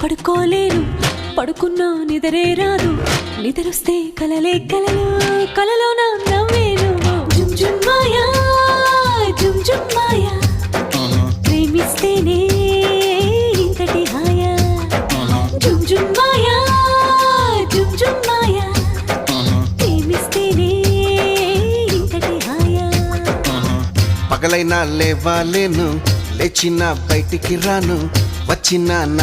పడుకోలేను పడుకున్నా నిదరే రాదు నిద్రొస్తే కలలే కలలు కలలో నా నవ్వేను జుమ్ జుమ్ మాయా జుమ్ జుమ్ మాయా ప్రేమిస్తేనే ఇంతటి హాయా జుమ్ జుమ్ మాయా జుమ్ జుమ్ మాయా ప్రేమిస్తేనే ఇంతటి హాయా పగలైనా లేవాలేను లేచిన బయటికి రాను వచ్చిన